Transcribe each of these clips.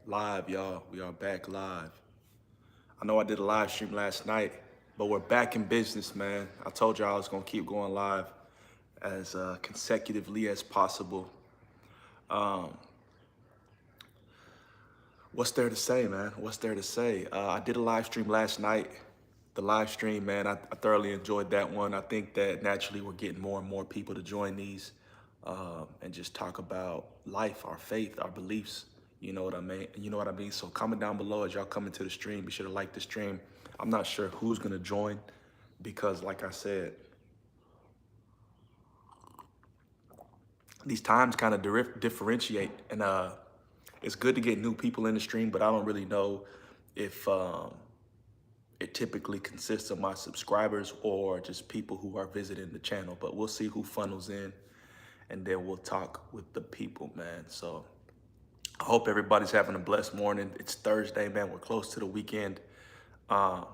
Live, y'all. We are back live. I know I did a live stream last night, but we're back in business, man. I told y'all I was gonna keep going live as consecutively as possible. Um, what's there to say, man? What's there to say? I did a live stream last night. The live stream, man, I thoroughly enjoyed that one. I think that naturally we're getting more and more people to join these and just talk about life, our faith, our beliefs. You know what I mean? You know what I mean? So comment down below as y'all come into the stream. Be sure to like the stream. I'm not sure who's gonna join because, like I said, these times kind of differentiate, and it's good to get new people in the stream. But I don't really know if it typically consists of my subscribers or just people who are visiting the channel. But we'll see who funnels in, and then we'll talk with the people, man. So I hope everybody's having a blessed morning. It's Thursday, man. We're close to the weekend. Um,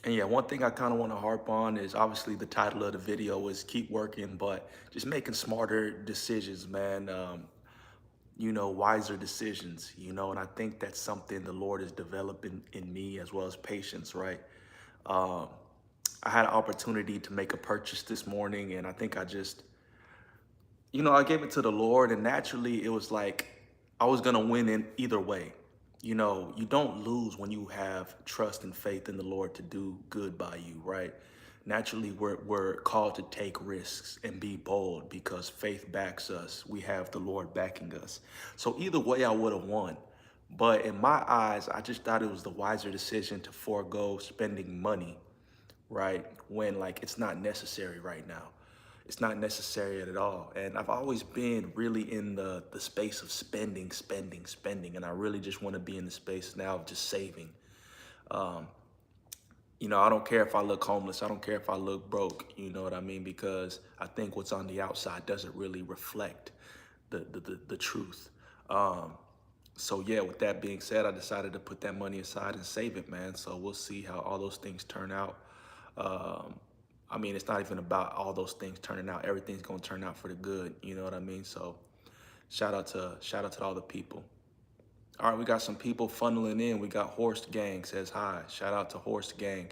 and yeah, one thing I kind of want to harp on is obviously the title of the video is keep working, but just making smarter decisions, man. Wiser decisions, and I think that's something the Lord is developing in me as well as patience, right? Um, I had an opportunity to make a purchase this morning, and I think I just, I gave it to the Lord, and naturally it was like I was gonna win in either way. You don't lose when you have trust and faith in the Lord to do good by you, right? Naturally, we're called to take risks and be bold because faith backs us. We have the Lord backing us. So either way, I would have won. But in my eyes, I just thought it was the wiser decision to forego spending money, right? When like it's not necessary right now. It's not necessary at all. And I've always been really in the space of spending, spending, spending. And I really just want to be in the space now of just saving. Um, I don't care if I look homeless. I don't care if I look broke. You know what I mean? Because I think what's on the outside doesn't really reflect the truth. Um, so yeah, with that being said, I decided to put that money aside and save it, man. So we'll see how all those things turn out. Um, I mean, it's not even about all those things turning out. Everything's gonna turn out for the good. You know what I mean? So shout out to all the people. All right, we got some people funneling in. We got Horst Gang says hi. Shout out to Horst Gang.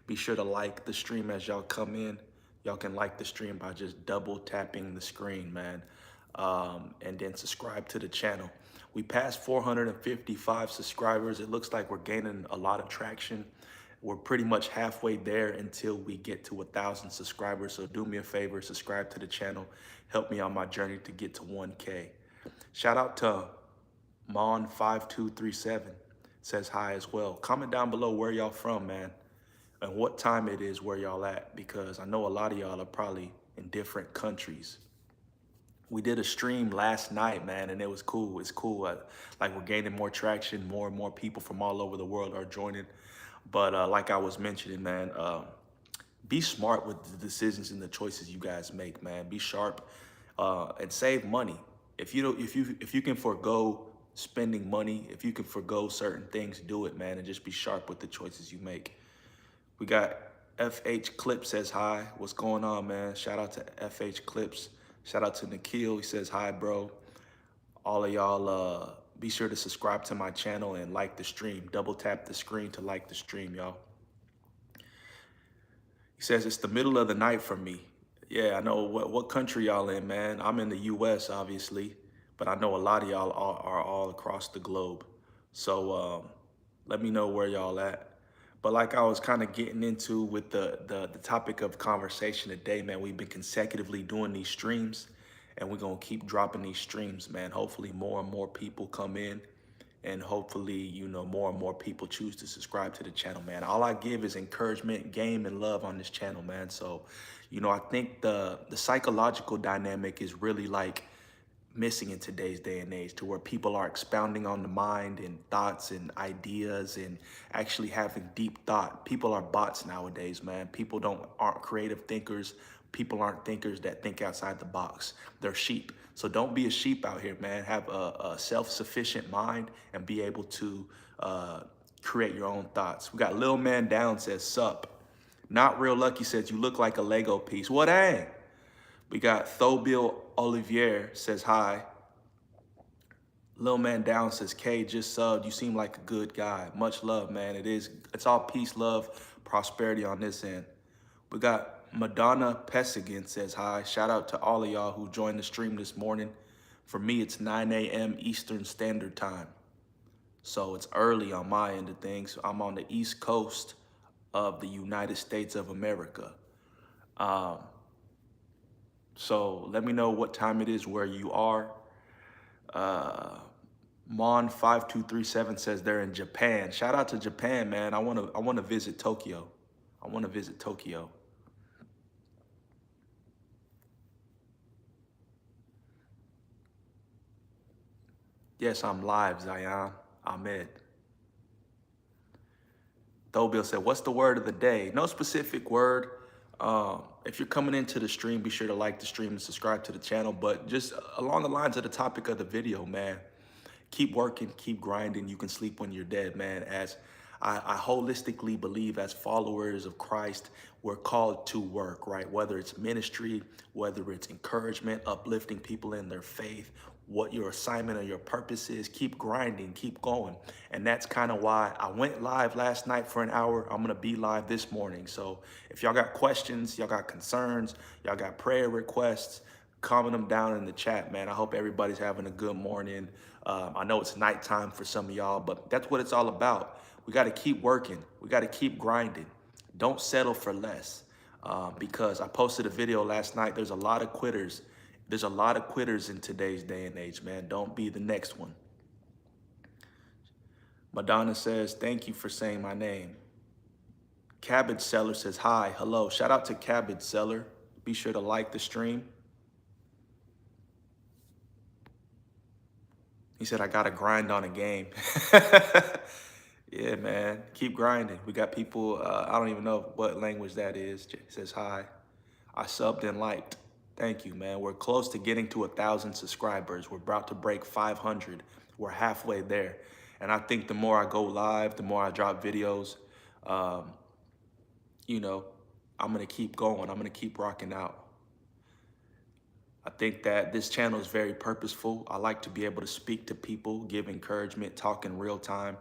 Be sure to like the stream as y'all come in. Y'all can like the stream by just double tapping the screen, man. And then subscribe to the channel. We passed 455 subscribers. It looks like we're gaining a lot of traction. We're pretty much halfway there until we get to 1,000 subscribers. So do me a favor, subscribe to the channel. Help me on my journey to get to 1K. Shout out to Mon5237 says hi as well. Comment down below where y'all from, man, and what time it is where y'all at, because I know a lot of y'all are probably in different countries. We did a stream last night, man, and it was cool. It's cool. Like we're gaining more traction. More and more people from all over the world are joining. But like I was mentioning, man, be smart with the decisions and the choices you guys make, man. Be sharp and save money. If you can forego spending money, if you can forego certain things, do it, man, and just be sharp with the choices you make. We got FH Clips says hi. What's going on, man? Shout out to FH Clips. Shout out to Nikhil. He says hi, bro. All of y'all, be sure to subscribe to my channel and like the stream. Double tap the screen to like the stream, y'all. He says it's the middle of the night for me. Yeah, I know what country y'all in, man. I'm in the US, obviously, but I know a lot of y'all are all across the globe. So let me know where y'all at. But like I was kind of getting into with the topic of conversation today, man, we've been consecutively doing these streams, and we're gonna keep dropping these streams, man. Hopefully more and more people come in, and hopefully, more and more people choose to subscribe to the channel, man. All I give is encouragement, game, and love on this channel, man. So, I think the psychological dynamic is really like missing in today's day and age, to where people are expounding on the mind and thoughts and ideas and actually having deep thought. People are bots nowadays, man. People aren't creative thinkers. People aren't thinkers that think outside the box. They're sheep. So don't be a sheep out here, man. Have a self-sufficient mind and be able to create your own thoughts. We got Lil Man Down says, sup. Not Real Lucky says, you look like a Lego piece. What ain't? We got Thobil Olivier says hi. Lil Man Down says, K, just subbed. You seem like a good guy. Much love, man. It's all peace, love, prosperity on this end. We got Madonna Pesigan says hi. Shout out to all of y'all who joined the stream this morning. For me, it's 9 a.m. Eastern Standard Time. So it's early on my end of things. I'm on the East Coast of the United States of America. So let me know what time it is where you are. Mon5237 says they're in Japan. Shout out to Japan, man. I wanna visit Tokyo. I wanna visit Tokyo. Yes, I'm live, Zion. Ahmed. Thobill said, what's the word of the day? No specific word. If you're coming into the stream, be sure to like the stream and subscribe to the channel. But just along the lines of the topic of the video, man, keep working, keep grinding. You can sleep when you're dead, man. As I holistically believe as followers of Christ, we're called to work, right? Whether it's ministry, whether it's encouragement, uplifting people in their faith, what your assignment or your purpose is, keep grinding, keep going. And that's kind of why I went live last night for an hour. I'm going to be live this morning. So if y'all got questions, y'all got concerns, y'all got prayer requests, comment them down in the chat, man. I hope everybody's having a good morning. I know it's nighttime for some of y'all, but that's what it's all about. We got to keep working. We got to keep grinding. Don't settle for less. Because I posted a video last night. There's a lot of quitters. There's a lot of quitters in today's day and age, man. Don't be the next one. Madonna says, thank you for saying my name. Cabbage Seller says, hi, hello. Shout out to Cabbage Seller. Be sure to like the stream. He said, I got to grind on a game. Yeah, man. Keep grinding. We got people, I don't even know what language that is. He says, hi. I subbed and liked. Thank you, man. We're close to getting to 1,000 subscribers. We're about to break 500. We're halfway there. And I think the more I go live, the more I drop videos, you know, I'm going to keep going. I'm going to keep rocking out. I think that this channel is very purposeful. I like to be able to speak to people, give encouragement, talk in real time,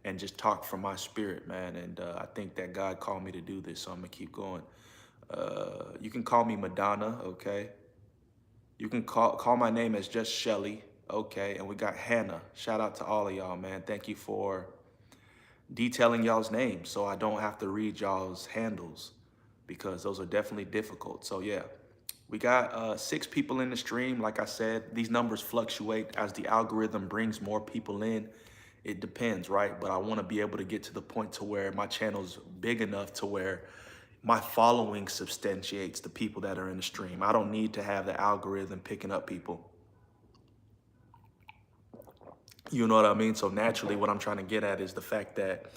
and just talk from my spirit, man. And I think that God called me to do this, so I'm going to keep going. You can call me Madonna, okay? You can call my name as just Shelly, okay? And we got Hannah. Shout out to all of y'all, man. Thank you for detailing y'all's names so I don't have to read y'all's handles because those are definitely difficult. So yeah, we got 6 people in the stream. Like I said, these numbers fluctuate as the algorithm brings more people in. It depends, right? But I want to be able to get to the point to where my channel's big enough to where my following substantiates the people that are in the stream. I don't need to have the algorithm picking up people. You know what I mean? So naturally, what I'm trying to get at is the fact that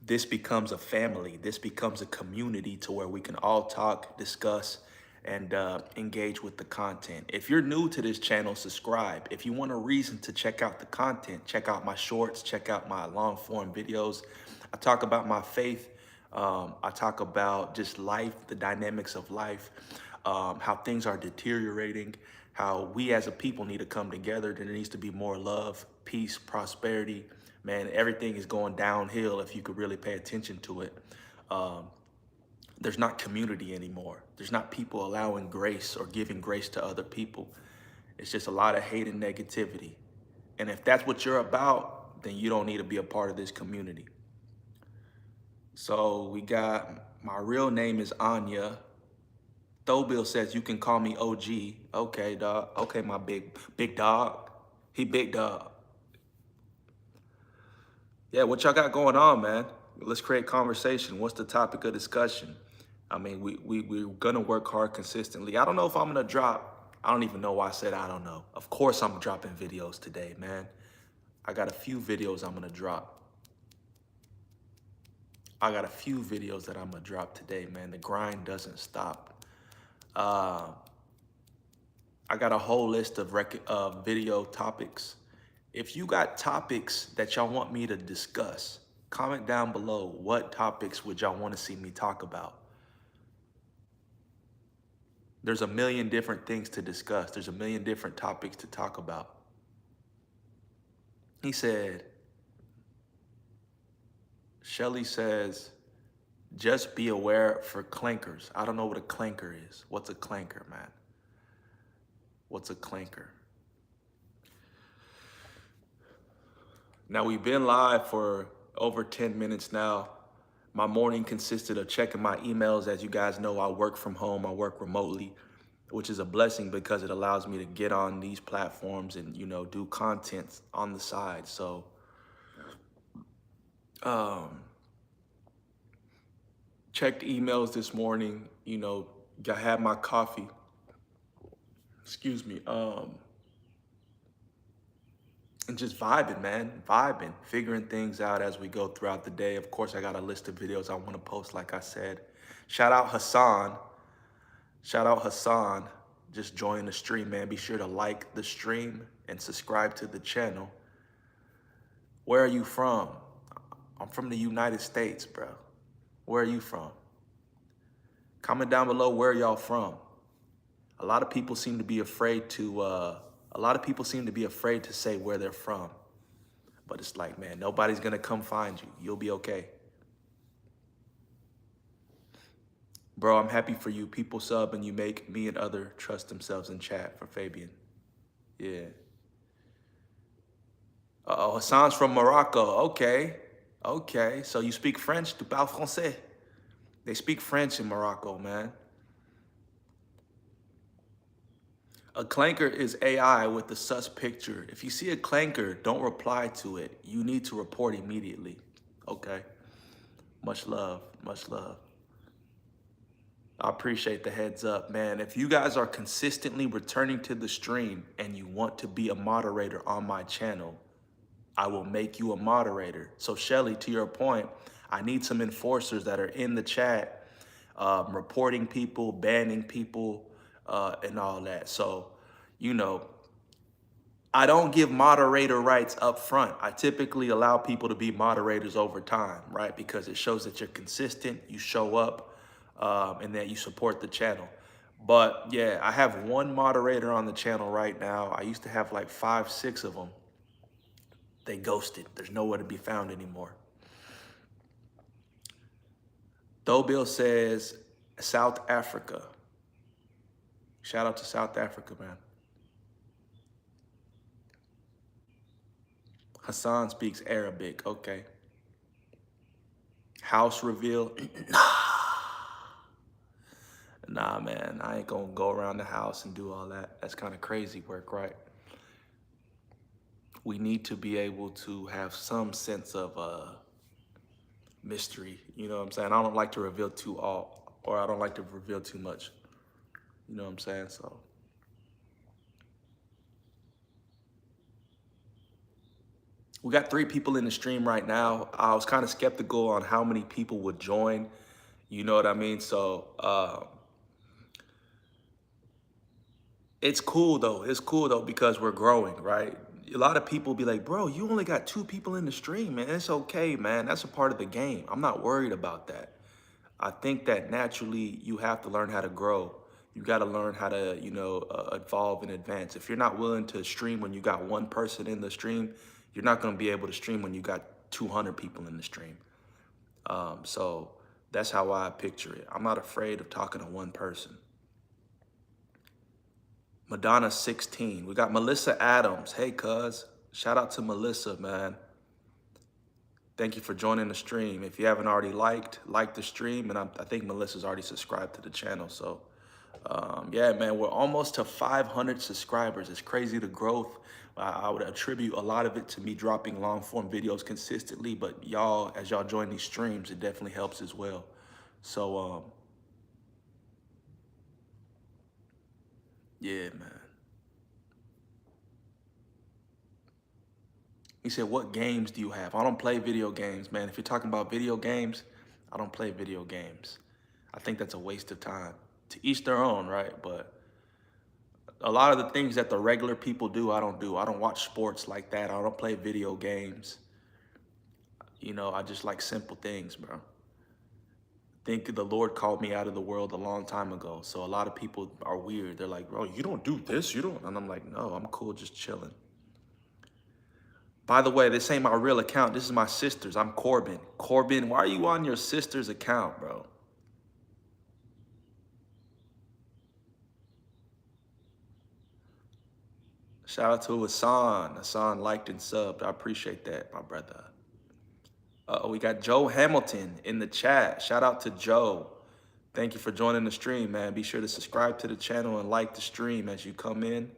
this becomes a family. This becomes a community to where we can all talk, discuss, and engage with the content. If you're new to this channel, subscribe. If you want a reason to check out the content, check out my shorts, check out my long form videos. I talk about my faith. I talk about just life, the dynamics of life, how things are deteriorating, how we as a people need to come together. There needs to be more love, peace, prosperity. Man, everything is going downhill if you could really pay attention to it. There's not community anymore. There's not people allowing grace or giving grace to other people. It's just a lot of hate and negativity. And if that's what you're about, then you don't need to be a part of this community. So we got, my real name is Anya. Thobill says you can call me OG. Okay, dog. Okay, my big dog. He big dog. Yeah, what y'all got going on, man? Let's create conversation. What's the topic of discussion? I mean, we're gonna work hard consistently. I don't know if I'm gonna drop. I don't even know why I said I don't know. Of course I'm dropping videos today, man. I got a few videos I'm gonna drop. I got a few videos that I'm gonna drop today, man. The grind doesn't stop. I got a whole list of video topics. If you got topics that y'all want me to discuss, comment down below. What topics would y'all want to see me talk about? There's a million different things to discuss. There's a million different topics to talk about. He said, Shelly says, just be aware for clankers. I don't know what a clanker is. What's a clanker, man? What's a clanker? Now, we've been live for over 10 minutes now. My morning consisted of checking my emails. As you guys know, I work from home. I work remotely, which is a blessing because it allows me to get on these platforms and, you know, do content on the side. So, checked emails this morning, you know, I had my coffee, excuse me, and just vibing, man, vibing, figuring things out as we go throughout the day. Of course, I got a list of videos I want to post, like I said. Shout out Hassan. Shout out Hassan. Just join the stream, man. Be sure to like the stream and subscribe to the channel. Where are you from? I'm from the United States, bro. Where are you from? Comment down below where y'all from. A lot of people seem to be afraid to say where they're from. But it's like, man, nobody's gonna come find you. You'll be okay. Bro, I'm happy for you. People sub and you make me and other trust themselves in chat for Fabian. Yeah. Uh-oh, Hassan's from Morocco. Okay. Okay. So you speak French? Tu parles français? They speak French in Morocco, man. A clanker is AI with the sus picture. If you see a clanker, don't reply to it. You need to report immediately. Okay. Much love. Much love. I appreciate the heads up, man. If you guys are consistently returning to the stream and you want to be a moderator on my channel, I will make you a moderator. So Shelly, to your point, I need some enforcers that are in the chat, reporting people, banning people, and all that. So, you know, I don't give moderator rights up front. I typically allow people to be moderators over time, right? Because it shows that you're consistent, you show up, and that you support the channel. But yeah, I have one moderator on the channel right now. I used to have like 5, 6 of them. They ghosted. There's nowhere to be found anymore. Bill says, South Africa. Shout out to South Africa, man. Hassan speaks Arabic. Okay. House reveal. Nah, man, I ain't gonna go around the house and do all that. That's kind of crazy work, right? We need to be able to have some sense of mystery. You know what I'm saying? I don't like to reveal I don't like to reveal too much. You know what I'm saying? So. We got 3 people in the stream right now. I was kind of skeptical on how many people would join. You know what I mean? So it's cool though. It's cool though because we're growing, right? A lot of people be like, bro, you only got 2 people in the stream, man. It's okay, man. That's a part of the game. I'm not worried about that. I think that naturally you have to learn how to grow. You got to learn how to, you know, evolve and advance. If you're not willing to stream when you got 1 person in the stream, you're not going to be able to stream when you got 200 people in the stream. So that's how I picture it. I'm not afraid of talking to 1 person. Madonna 16. We got Melissa Adams. Hey, cuz. Shout out to Melissa, man. Thank you for joining the stream. If you haven't already like the stream, and I think Melissa's already subscribed to the channel. So, yeah, man, we're almost to 500 subscribers. It's crazy the growth. I would attribute a lot of it to me dropping long form videos consistently, but y'all, as y'all join these streams, it definitely helps as well. So, yeah, man. He said, what games do you have? I don't play video games, man. If you're talking about video games, I don't play video games. I think that's a waste of time. To each their own, right? But a lot of the things that the regular people do, I don't do. I don't watch sports like that. I don't play video games. You know, I just like simple things, bro. I think the Lord called me out of the world a long time ago. So a lot of people are weird. They're like, bro, you don't do this, you don't. And I'm like, no, I'm cool, just chilling. By the way, this ain't my real account. This is my sister's. I'm Corbin. Corbin, why are you on your sister's account, bro? Shout out to Hassan. Hassan liked and subbed. I appreciate that, my brother. We got Joe Hamilton in the chat. Shout out to Joe. Thank you for joining the stream, man. Be sure to subscribe to the channel and like the stream as you come in.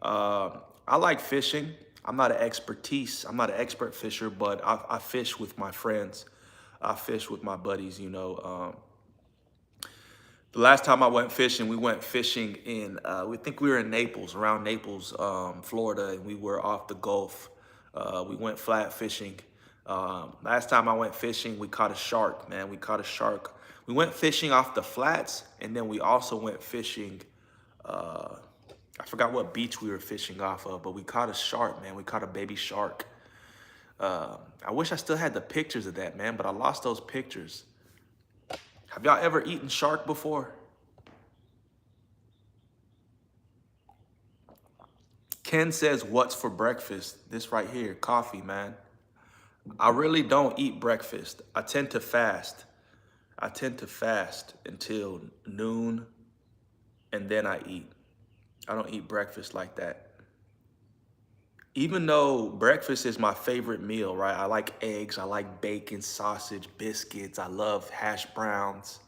I like fishing. I'm not I'm not an expert fisher, but I fish with my friends. I fish with my buddies, you know. The last time I went fishing, we went fishing in, we think we were in Naples, around Naples, Florida, and we were off the Gulf. We went flat fishing. Last time I went fishing, we caught a shark, man. We caught a shark. We went fishing off the flats, and then we also went fishing, I forgot what beach we were fishing off of, but we caught a shark, man. We caught a baby shark. I wish I still had the pictures of that, man, but I lost those pictures. Have y'all ever eaten shark before? Ken says, what's for breakfast? This right here, coffee, man. I really don't eat breakfast. I tend to fast. I tend to fast until noon, and then I eat. I don't eat breakfast like that. Even though breakfast is my favorite meal, right? I like eggs, I like bacon, sausage, biscuits. I love hash browns.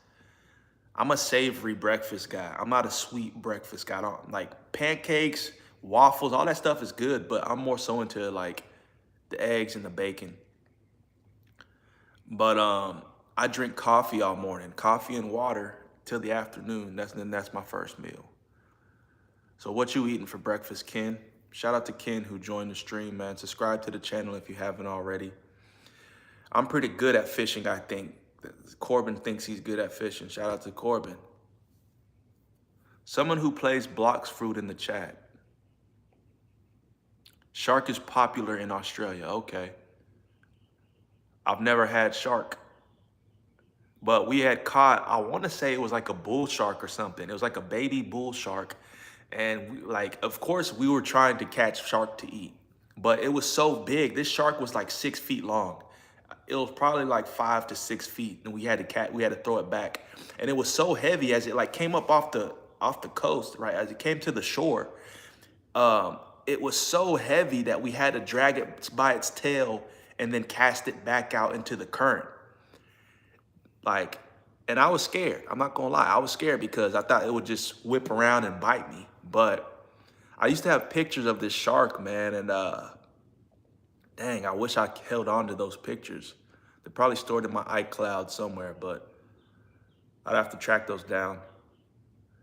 I'm a savory breakfast guy. I'm not a sweet breakfast guy. I don't like pancakes, waffles, all that stuff is good, but I'm more so into like the eggs and the bacon. But I drink coffee all morning, coffee and water till the afternoon. That's my first meal. So what you eating for breakfast, Ken? Shout out to Ken who joined the stream, man. Subscribe to the channel if you haven't already. I'm pretty good at fishing, I think. Corbin thinks he's good at fishing. Shout out to Corbin. Someone who plays blocks fruit in the chat. Shark is popular in Australia. Okay. I've never had shark. But we had caught, I want to say it was like a bull shark or something. It was like a baby bull shark. And we, like, of course, we were trying to catch shark to eat. But it was so big. This shark was like 6 feet long. It was probably like 5 to 6 feet, and we had to throw it back. And it was so heavy as it like came up off the coast, right? As it came to the shore, it was so heavy that we had to drag it by its tail and then cast it back out into the current. Like, and I was scared. I'm not gonna lie, I was scared because I thought it would just whip around and bite me. But I used to have pictures of this shark, man, and dang, I wish I held on to those pictures. They're probably stored in my iCloud somewhere, but I'd have to track those down.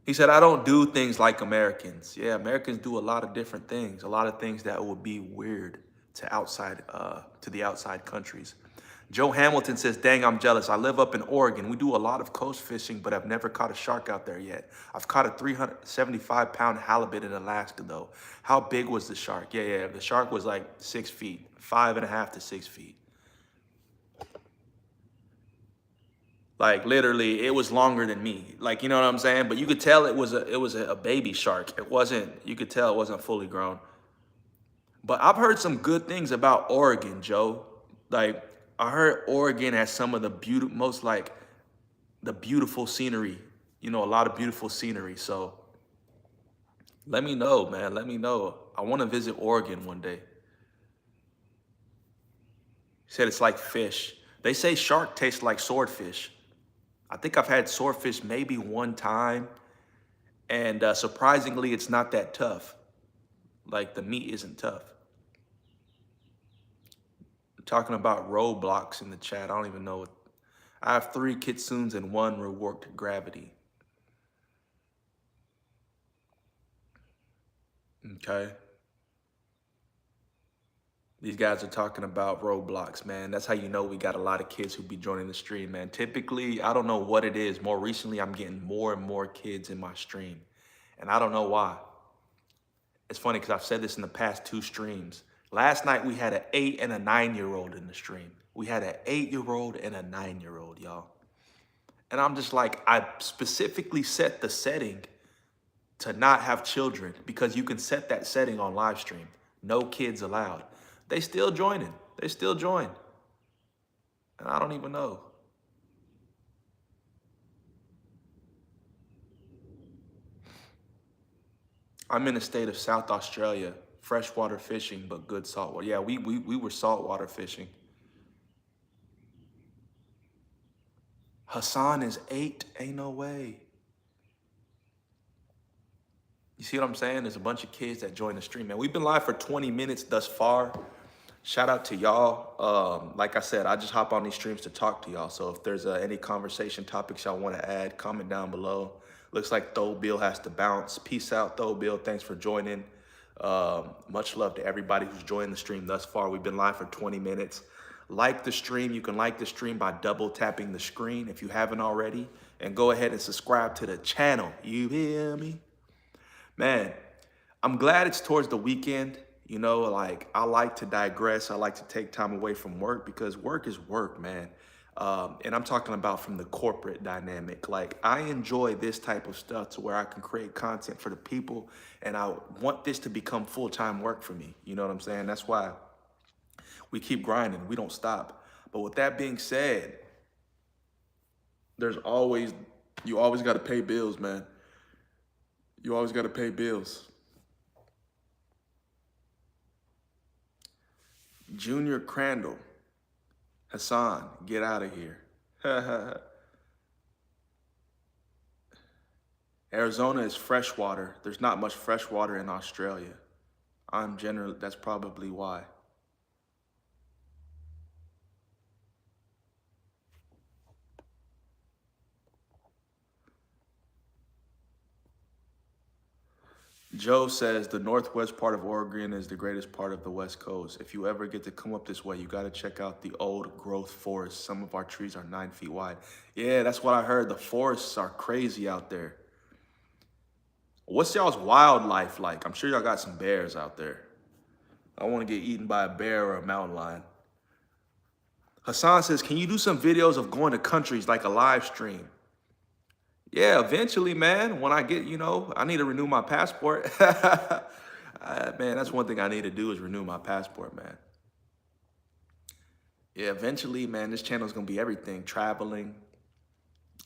He said, I don't do things like Americans. Yeah, Americans do a lot of different things, a lot of things that would be weird to the outside countries. Joe Hamilton says, dang, I'm jealous. I live up in Oregon. We do a lot of coast fishing, but I've never caught a shark out there yet. I've caught a 375-pound halibut in Alaska, though. How big was the shark? Yeah, the shark was like 6 feet, 5.5 to 6 feet. Like literally, it was longer than me. Like, you know what I'm saying? But you could tell it was a baby shark. It wasn't, you could tell it wasn't fully grown. But I've heard some good things about Oregon, Joe. Like, I heard Oregon has some of the beautiful scenery. You know, a lot of beautiful scenery. So let me know, man. Let me know. I want to visit Oregon one day. He said it's like fish. They say shark tastes like swordfish. I think I've had swordfish maybe one time. And surprisingly, it's not that tough. Like the meat isn't tough. Talking about roadblocks in the chat. I don't even know what. I have 3 kitsunes and 1 reworked gravity. Okay. These guys are talking about roadblocks, man. That's how you know we got a lot of kids who be joining the stream, man. Typically, I don't know what it is. More recently, I'm getting more and more kids in my stream. And I don't know why. It's funny because I've said this in the past 2 streams. Last night, we had an 8 and a 9-year-old in the stream. We had an 8-year-old and a 9-year-old, y'all. And I'm just like, I specifically set the setting to not have children because you can set that setting on live stream. No kids allowed. They still joining. They still join. And I don't even know. I'm in the state of South Australia, freshwater fishing, but good saltwater. Yeah, we were saltwater fishing. Hassan is 8. Ain't no way. You see what I'm saying? There's a bunch of kids that joined the stream, man. We've been live for 20 minutes thus far. Shout out to y'all. Like I said, I just hop on these streams to talk to y'all. So if there's any conversation topics y'all want to add, comment down below. Looks like Tho Bill has to bounce. Peace out, Tho Bill. Thanks for joining. Much love to everybody who's joined the stream thus far. We've been live for 20 minutes. Like the stream. You can like the stream by double tapping the screen if you haven't already. And go ahead and subscribe to the channel. You hear me? Man, I'm glad it's towards the weekend. You know, like I like to digress. I like to take time away from work because work is work, man. And I'm talking about from the corporate dynamic. Like I enjoy this type of stuff to where I can create content for the people and I want this to become full-time work for me. You know what I'm saying? That's why we keep grinding. We don't stop. But with that being said, you always got to pay bills, man. You always got to pay bills. Junior Crandall. Hassan, get out of here. Arizona is freshwater. There's not much freshwater in Australia. That's probably why. Joe says the northwest part of Oregon is the greatest part of the West Coast. If you ever get to come up this way, you got to check out the old growth forest. Some of our trees are 9 feet wide. Yeah, that's what I heard. The forests are crazy out there. What's y'all's wildlife like? I'm sure y'all got some bears out there. I want to get eaten by a bear or a mountain lion. Hassan says, can you do some videos of going to countries like a live stream? Yeah, eventually, man, when I get, I need to renew my passport. Man, that's one thing I need to do is renew my passport, man. Yeah, eventually, man, this channel is going to be everything. Traveling,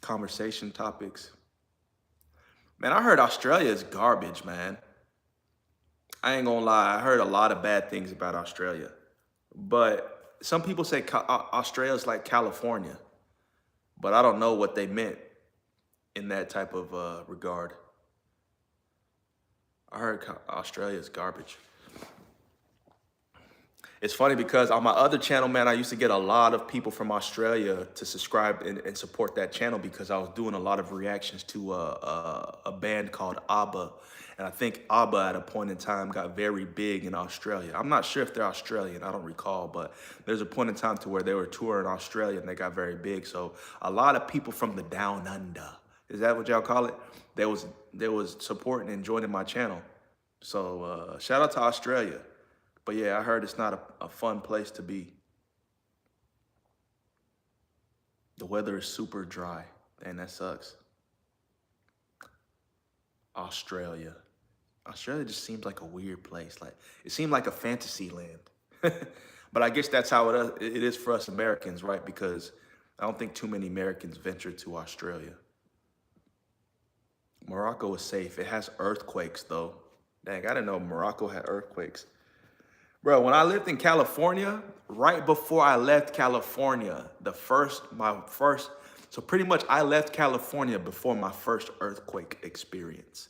conversation topics. Man, I heard Australia is garbage, man. I ain't going to lie. I heard a lot of bad things about Australia. But some people say Australia's like California. But I don't know what they meant in that type of regard. I heard Australia is garbage. It's funny because on my other channel, man, I used to get a lot of people from Australia to subscribe and support that channel because I was doing a lot of reactions to a band called ABBA. And I think ABBA at a point in time got very big in Australia. I'm not sure if they're Australian, I don't recall, but there's a point in time to where they were touring Australia and they got very big. So a lot of people from the down under, is that what y'all call it? They was supporting and joining my channel. So shout out to Australia. But yeah, I heard it's not a fun place to be. The weather is super dry. Dang, that sucks. Australia. Australia just seems like a weird place. Like it seemed like a fantasy land. But I guess that's how it is for us Americans, right? Because I don't think too many Americans venture to Australia. Morocco is safe. It has earthquakes though. Dang, I didn't know Morocco had earthquakes. Bro, when I lived in California, right before I left California, so pretty much I left California before my first earthquake experience.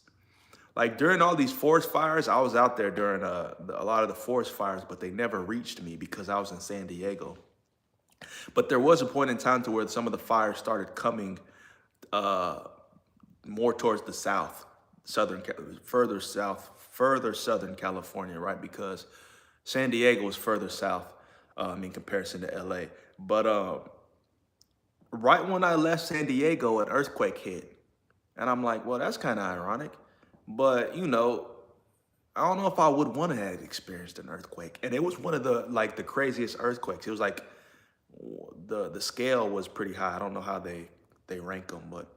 Like during all these forest fires, I was out there during a lot of the forest fires, but they never reached me because I was in San Diego. But there was a point in time to where some of the fires started coming more towards the south, further southern California, right? Because San Diego is further south in comparison to LA. But right when I left San Diego, an earthquake hit. And I'm like, well, that's kind of ironic. But, I don't know if I would want to have experienced an earthquake. And it was one of the craziest earthquakes. It was like the scale was pretty high. I don't know how they rank them, but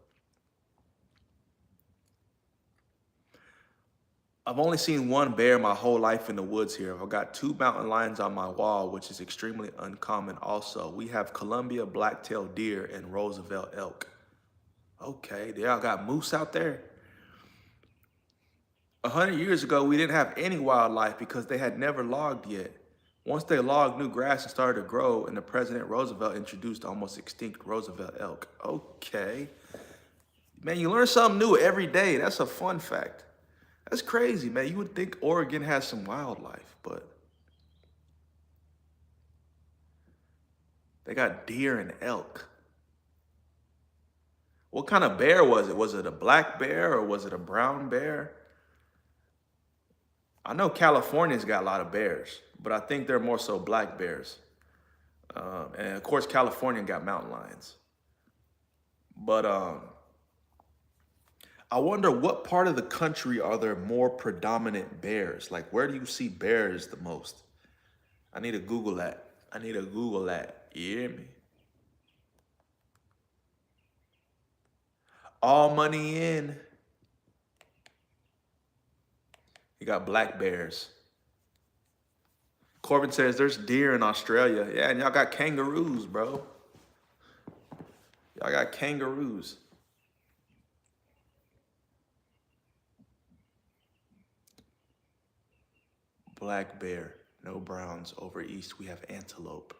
I've only seen one bear my whole life in the woods here. I've got 2 mountain lions on my wall, which is extremely uncommon also. We have Columbia black-tailed deer and Roosevelt elk. Okay, they all got moose out there. 100 years ago, we didn't have any wildlife because they had never logged yet. Once they logged, new grass started to grow, and the President Roosevelt introduced almost extinct Roosevelt elk. Okay. Man, you learn something new every day. That's a fun fact. That's crazy, man. You would think Oregon has some wildlife, but they got deer and elk. What kind of bear was it? Was it a black bear or was it a brown bear? I know California's got a lot of bears, but I think they're more so black bears. And of course, California got mountain lions. But I wonder what part of the country are there more predominant bears? Like, where do you see bears the most? I need to Google that. You hear me? All money in. You got black bears. Corbin says there's deer in Australia. Yeah, and y'all got kangaroos, bro. Y'all got kangaroos. Black bear, no browns. Over east, we have antelope.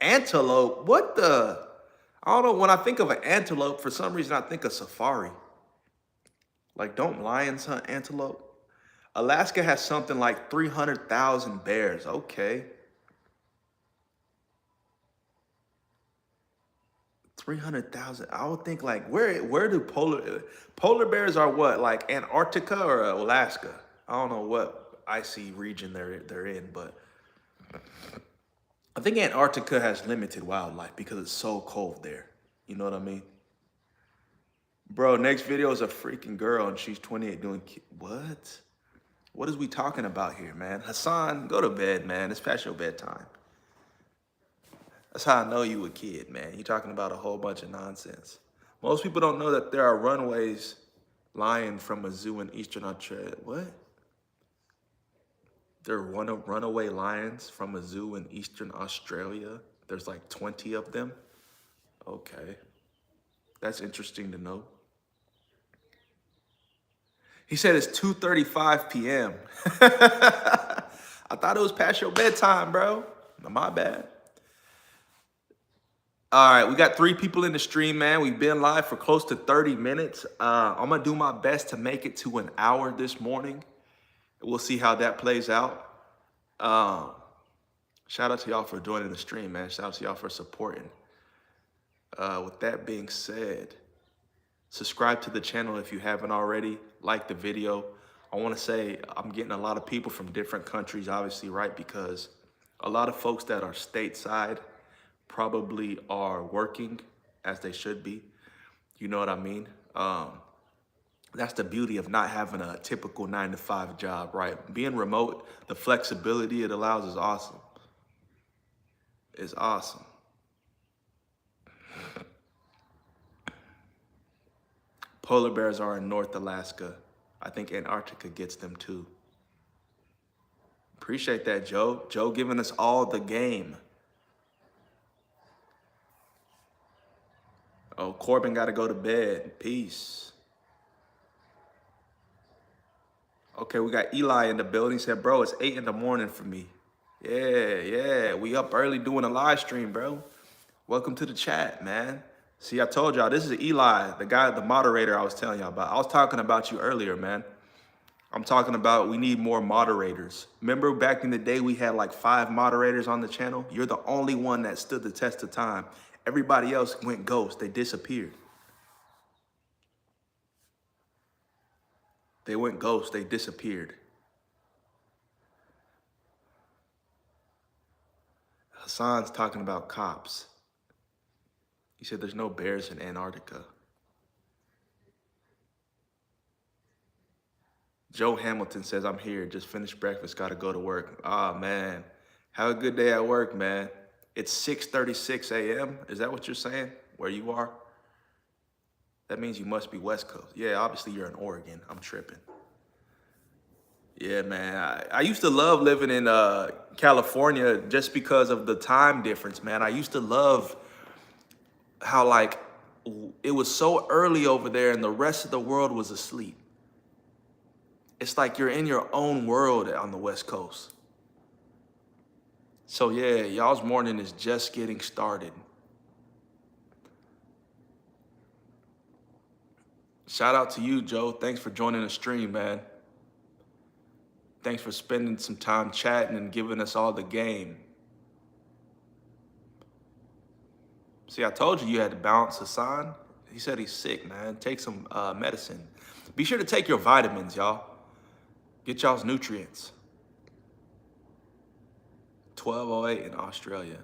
Antelope? What the? I don't know. When I think of an antelope, for some reason, I think of safari. Like, don't lions hunt antelope? Alaska has something like 300,000 bears. Okay. 300,000. I would think like, where do polar bears are what? Like Antarctica or Alaska? I don't know what icy region they're in, but I think Antarctica has limited wildlife because it's so cold there. You know what I mean? Bro, next video is a freaking girl and she's 28 doing what? What is we talking about here, man? Hassan, go to bed, man. It's past your bedtime. That's how I know you a kid, man. You're talking about a whole bunch of nonsense. Most people don't know that there are runways lying from a zoo in Eastern Australia. What? There are runaway lions from a zoo in Eastern Australia. There's like 20 of them. Okay. That's interesting to know. He said it's 2:35 p.m. I thought it was past your bedtime, bro. My bad. All right, we got 3 people in the stream, man. We've been live for close to 30 minutes. I'm going to do my best to make it to an hour this morning. We'll see how that plays out. Shout out to y'all for joining the stream, man. Shout out to y'all for supporting. With that being said, subscribe to the channel if you haven't already. Like the video. I want to say I'm getting a lot of people from different countries, obviously, right? Because a lot of folks that are stateside probably are working as they should be. You know what I mean? That's the beauty of not having a typical 9-to-5 job, right? Being remote, the flexibility it allows is awesome. It's awesome. Polar bears are in North Alaska. I think Antarctica gets them too. Appreciate that, Joe. Joe giving us all the game. Oh, Corbin got to go to bed. Peace. Okay, we got Eli in the building. He said, bro, it's 8 in the morning for me. Yeah. We up early doing a live stream, bro. Welcome to the chat, man. See, I told y'all, this is Eli, the guy, the moderator I was telling y'all about. I was talking about you earlier, man. I'm talking about we need more moderators. Remember back in the day, we had like 5 moderators on the channel? You're the only one that stood the test of time. Everybody else went ghost. They disappeared. They went ghost. They disappeared. Hassan's talking about cops. He said there's no bears in Antarctica. Joe Hamilton says, I'm here. Just finished breakfast. Got to go to work. Ah, man. Have a good day at work, man. It's 6:36 a.m. Is that what you're saying? Where you are? That means you must be West Coast. Yeah, obviously you're in Oregon. I'm tripping. Yeah, man. I used to love living in California just because of the time difference, man. I used to love how like it was so early over there and the rest of the world was asleep. It's like you're in your own world on the West Coast. So yeah, y'all's morning is just getting started. Shout out to you, Joe. Thanks for joining the stream, man. Thanks for spending some time chatting and giving us all the game. See, I told you had to bounce Hassan. He said he's sick, man. Take some medicine. Be sure to take your vitamins, y'all. Get y'all's nutrients. 12:08 in Australia.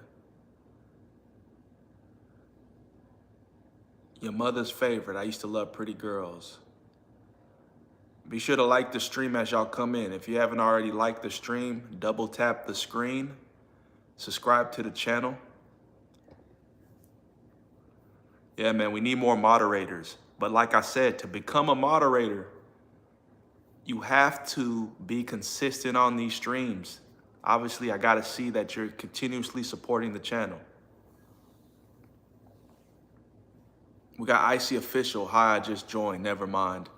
Your mother's favorite. I used to love pretty girls. Be sure to like the stream as y'all come in. If you haven't already liked the stream, double tap the screen. Subscribe to the channel. Yeah, man, we need more moderators. But like I said, to become a moderator, you have to be consistent on these streams. Obviously, I gotta see that you're continuously supporting the channel. We got Icy Official. Hi, I just joined. Never mind.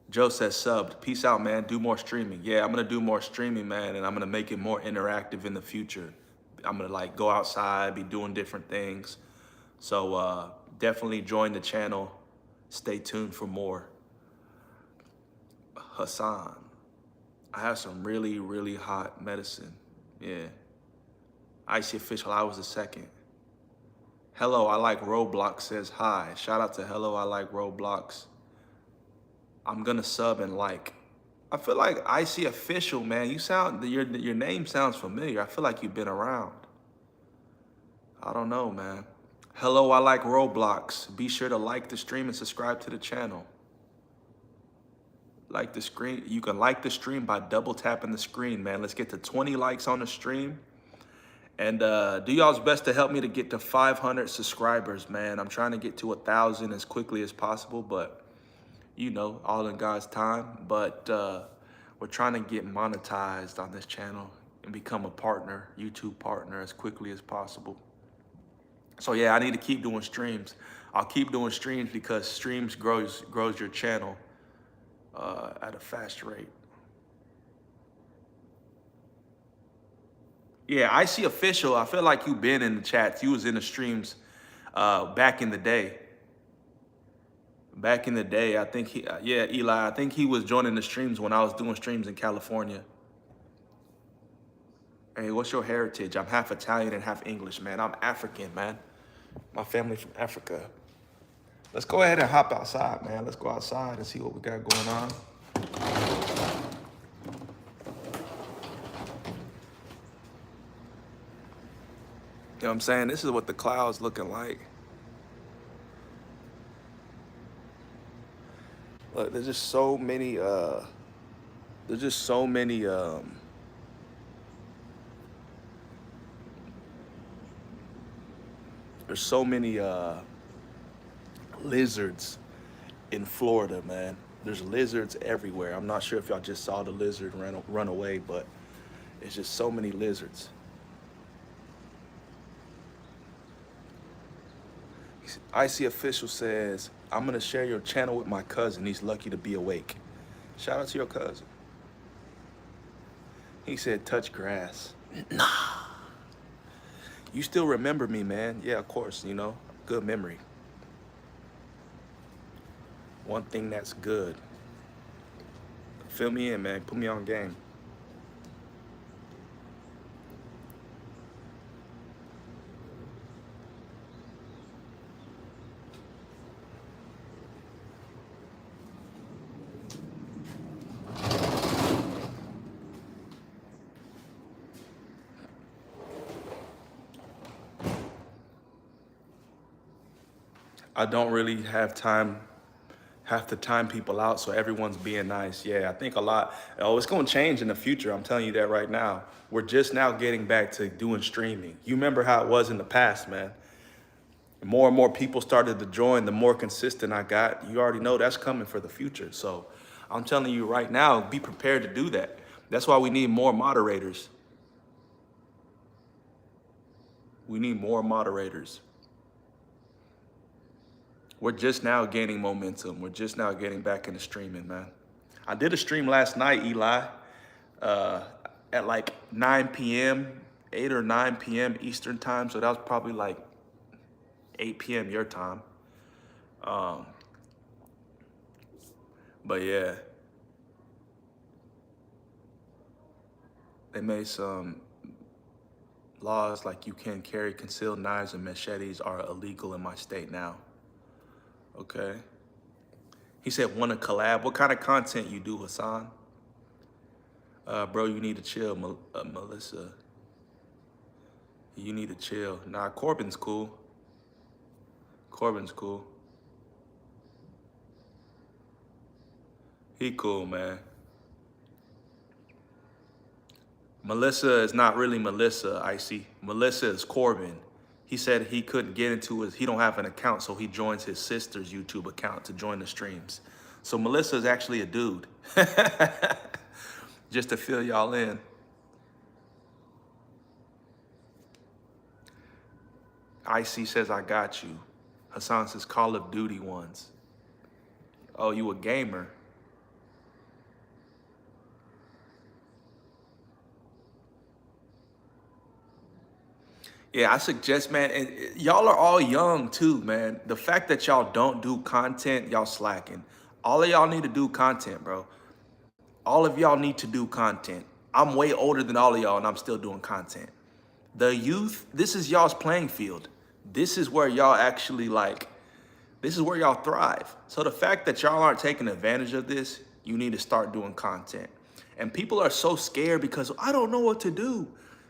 Joe says subbed. Peace out, man. Do more streaming. Yeah, I'm gonna do more streaming, man, and I'm gonna make it more interactive in the future. I'm gonna like go outside, be doing different things. So definitely join the channel. Stay tuned for more. Hassan, I have some really, really hot medicine. Yeah. Icy Official, I was the second. Hello, I like Roblox says hi. Shout out to Hello, I like Roblox. I'm gonna sub and like. I feel like Icy Official, man. You sound your name sounds familiar. I feel like you've been around. I don't know, man. Hello, I like Roblox. Be sure to like the stream and subscribe to the channel. Like the screen. You can like the stream by double tapping the screen, man. Let's get to 20 likes on the stream. And do y'all's best to help me to get to 500 subscribers, man. I'm trying to get to 1,000 as quickly as possible, but you know, all in God's time. But we're trying to get monetized on this channel and become a partner, YouTube partner, as quickly as possible. So yeah, I need to keep doing streams. I'll keep doing streams because streams grows your channel at a fast rate. Yeah, Icy Official, I feel like you've been in the chats. You was in the streams back in the day. Back in the day, I think yeah, Eli, I think he was joining the streams when I was doing streams in California. Hey, what's your heritage? I'm half Italian and half English, man. I'm African, man. My family from Africa. Let's go ahead and hop outside, man. Let's go outside and see what we got going on. You know what I'm saying? This is what the clouds looking like. Look, there's just so many lizards in Florida, man. There's lizards everywhere. I'm not sure if y'all just saw the lizard run away, but it's just so many lizards. Icy Official says, I'm gonna share your channel with my cousin. He's lucky to be awake. Shout out to your cousin. He said, touch grass. Nah. You still remember me, man. Yeah, of course, you know, good memory. One thing that's good. Fill me in, man. Put me on game. I don't really have to time people out, so everyone's being nice. Yeah, I think a lot. Oh, it's gonna change in the future. I'm telling you that right now. We're just now getting back to doing streaming. You remember how it was in the past, man. More and more people started to join, the more consistent I got. You already know that's coming for the future. So I'm telling you right now, be prepared to do that. That's why we need more moderators. We need more moderators. We're just now gaining momentum. We're just now getting back into streaming, man. I did a stream last night, Eli, uh, at like 9 p.m., 8 or 9 p.m. Eastern time. So that was probably like 8 p.m. your time. But yeah, they made some laws like you can carry concealed knives and machetes are illegal in my state now. Okay. He said, want to collab? What kind of content you do, Hassan? Bro, you need to chill, Melissa. You need to chill. Nah, Corbin's cool. Corbin's cool. He cool, man. Melissa is not really Melissa, Icy. Melissa is Corbin. He said he couldn't get into his, he don't have an account, so he joins his sister's YouTube account to join the streams. So Melissa is actually a dude. Just to fill y'all in. Icy says, I got you. Hassan says, Call of Duty ones. Oh, you a gamer? Yeah, I suggest, man, and y'all are all young too, man. The fact that y'all don't do content, y'all slacking. All of y'all need to do content, bro. All of y'all need to do content. I'm way older than all of y'all and I'm still doing content. The youth, this is y'all's playing field. This is where y'all actually this is where y'all thrive. So the fact that y'all aren't taking advantage of this, you need to start doing content. And people are so scared because I don't know what to do.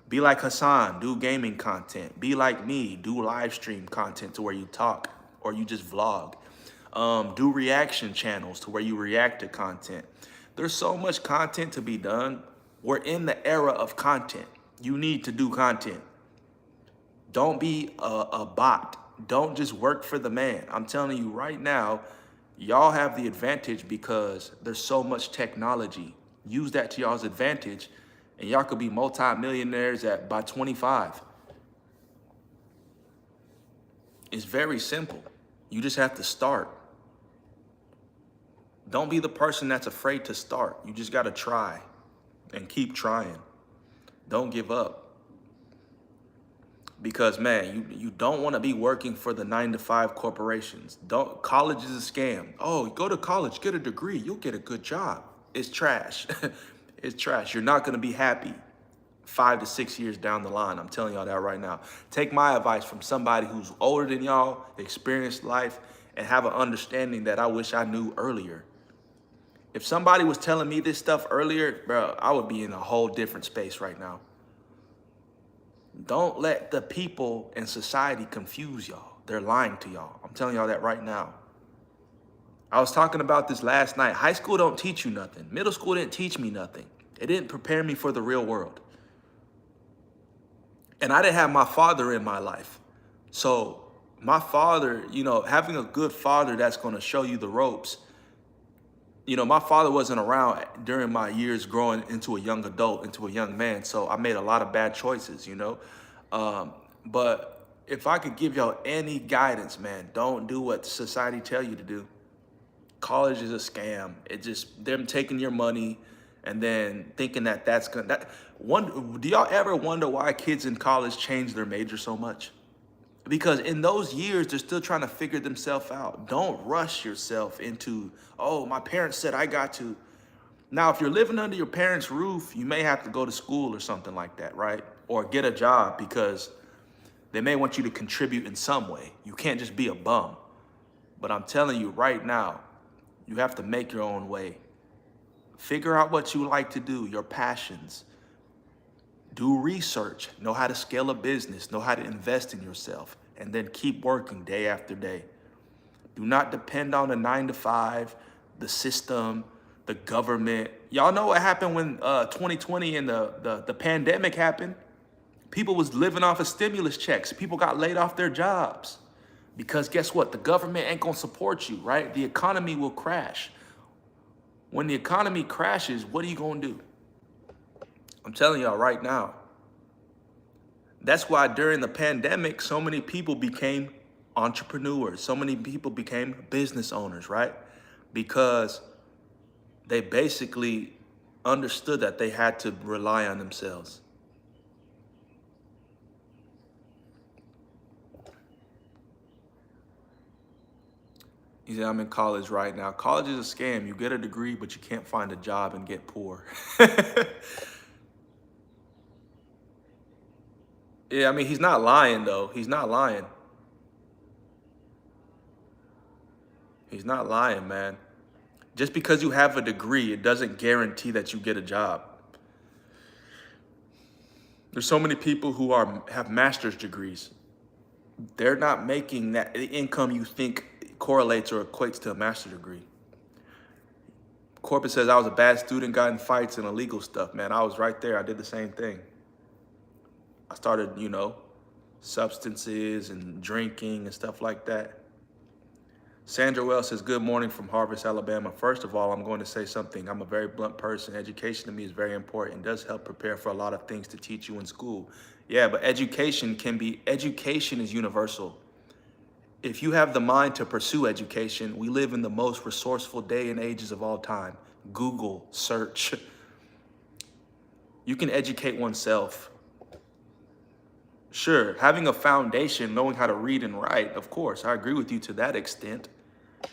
Be like Hassan, do gaming content. Be like me, do live stream content to where you talk or you just vlog. Do reaction channels to where you react to content. There's so much content to be done. We're in the era of content. You need to do content. Don't be a bot. Don't just work for the man. I'm telling you right now, y'all have the advantage because there's so much technology. Use that to y'all's advantage and y'all could be multi-millionaires by 25. It's very simple. You just have to start. Don't be the person that's afraid to start. You just gotta try and keep trying. Don't give up. Because man, you don't wanna be working for the 9-to-5 corporations. College is a scam. Oh, go to college, get a degree, you'll get a good job. It's trash. It's trash. You're not gonna be happy 5 to 6 years down the line. I'm telling y'all that right now. Take my advice from somebody who's older than y'all, experienced life, and have an understanding that I wish I knew earlier. If somebody was telling me this stuff earlier, bro, I would be in a whole different space right now. Don't let the people in society confuse y'all. They're lying to y'all. I'm telling y'all that right now. I was talking about this last night. High school don't teach you nothing. Middle school didn't teach me nothing. It didn't prepare me for the real world. And I didn't have my father in my life. So my father, having a good father that's going to show you the ropes. My father wasn't around during my years growing into a young adult, into a young man. So I made a lot of bad choices, But if I could give y'all any guidance, man, don't do what society tell you to do. College is a scam. It's just them taking your money and then thinking that's gonna, do y'all ever wonder why kids in college change their major so much? Because in those years, they're still trying to figure themselves out. Don't rush yourself into, oh, my parents said I got to. Now, if you're living under your parents' roof, you may have to go to school or something like that, right? Or get a job because they may want you to contribute in some way. You can't just be a bum. But I'm telling you right now, you have to make your own way. Figure out what you like to do, your passions. Do research, know how to scale a business, know how to invest in yourself, and then keep working day after day. Do not depend on the 9-to-5, the system, the government. Y'all know what happened when 2020 and the pandemic happened? People was living off of stimulus checks. People got laid off their jobs. Because guess what? The government ain't gonna support you, right? The economy will crash. When the economy crashes, what are you going to do? I'm telling y'all right now. That's why during the pandemic, so many people became entrepreneurs. So many people became business owners, right? Because they basically understood that they had to rely on themselves. He said, I'm in college right now. College is a scam. You get a degree, but you can't find a job and get poor. Yeah, I mean, he's not lying, though. He's not lying. He's not lying, man. Just because you have a degree, it doesn't guarantee that you get a job. There's so many people who have master's degrees. They're not making that the income you think correlates or equates to a master's degree. Corbett says, I was a bad student, got in fights and illegal stuff, man. I was right there. I did the same thing. I started, substances and drinking and stuff like that. Sandra Wells says, good morning from Harvest, Alabama. First of all, I'm going to say something. I'm a very blunt person. Education to me is very important. It does help prepare for a lot of things to teach you in school. Yeah, but education is universal. If you have the mind to pursue education, we live in the most resourceful day and ages of all time. Google, search. You can educate oneself. Sure, having a foundation, knowing how to read and write, of course, I agree with you to that extent.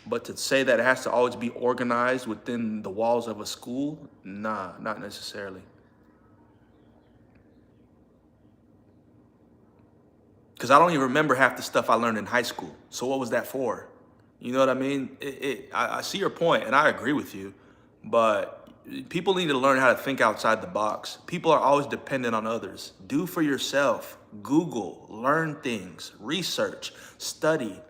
But to say that it has to always be organized within the walls of a school, nah, not necessarily. Because I don't even remember half the stuff I learned in high school. So what was that for? You know what I mean? I see your point, and I agree with you. But people need to learn how to think outside the box. People are always dependent on others. Do for yourself. Google, learn things, research, study.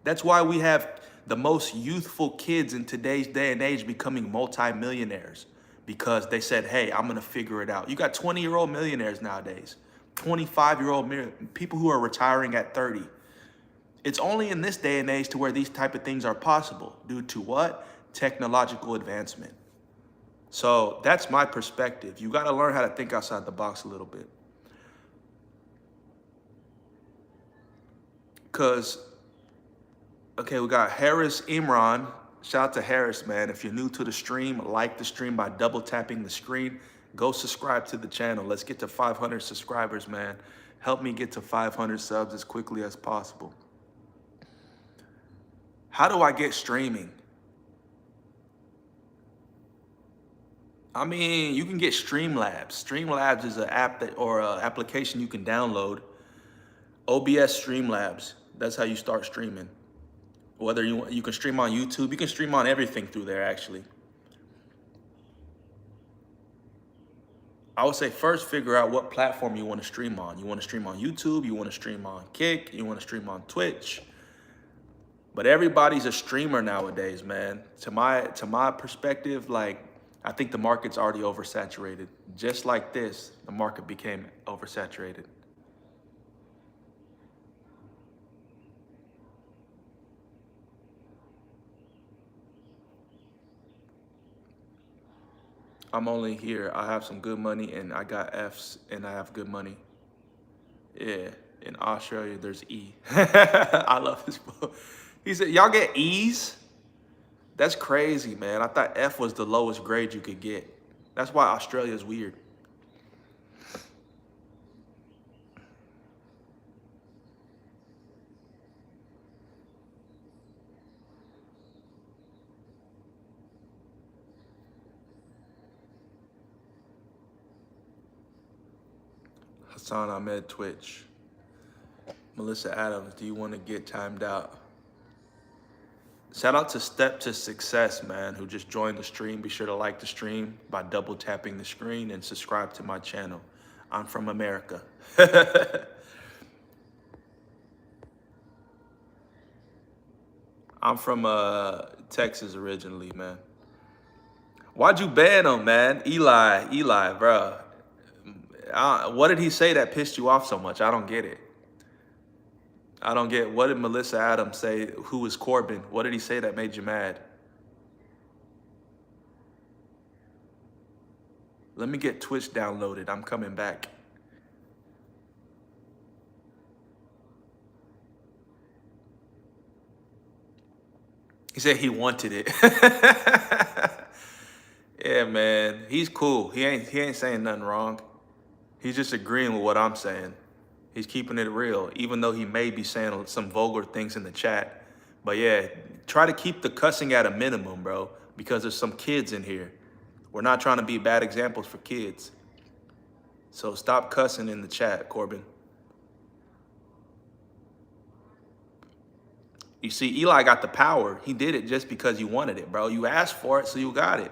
That's why we have the most youthful kids in today's day and age becoming multimillionaires, because they said, hey, I'm gonna figure it out. You got 20-year-old millionaires nowadays, 25-year-old people who are retiring at 30. It's only in this day and age to where these type of things are possible due to what? Technological advancement. So that's my perspective. You gotta learn how to think outside the box a little bit. Because, okay, we got Harris Imran. Shout out to Harris, man. If you're new to the stream, like the stream by double tapping the screen. Go subscribe to the channel. Let's get to 500 subscribers, man. Help me get to 500 subs as quickly as possible. How do I get streaming? I mean, you can get Streamlabs. Streamlabs is an app or an application you can download. OBS Streamlabs. That's how you start streaming. Whether you can stream on YouTube, you can stream on everything through there, actually. I would say first figure out what platform you want to stream on. You want to stream on YouTube, you want to stream on Kick, you want to stream on Twitch. But everybody's a streamer nowadays, man. To my perspective, like, I think the market's already oversaturated. Just like this, the market became oversaturated. I'm only here. I have some good money and I got F's and I have good money. Yeah, in Australia, there's E. I love this book. He said, y'all get E's? That's crazy, man. I thought F was the lowest grade you could get. That's why Australia is weird. Hassan Ahmed, Twitch. Melissa Adams, do you want to get timed out? Shout out to Step to Success, man, who just joined the stream. Be sure to like the stream by double tapping the screen and subscribe to my channel. I'm from America. I'm from Texas originally, man. Why'd you ban him, man? Eli, bro. What did he say that pissed you off so much? I don't get it. I don't get, what did Melissa Adams say? Who is Corbin? What did he say that made you mad? Let me get Twitch downloaded. I'm coming back. He said he wanted it. Yeah, man. He's cool. He ain't saying nothing wrong. He's just agreeing with what I'm saying. He's keeping it real, even though he may be saying some vulgar things in the chat. But yeah, try to keep the cussing at a minimum, bro, because there's some kids in here. We're not trying to be bad examples for kids. So stop cussing in the chat, Corbin. You see, Eli got the power. He did it just because you wanted it, bro. You asked for it, so you got it.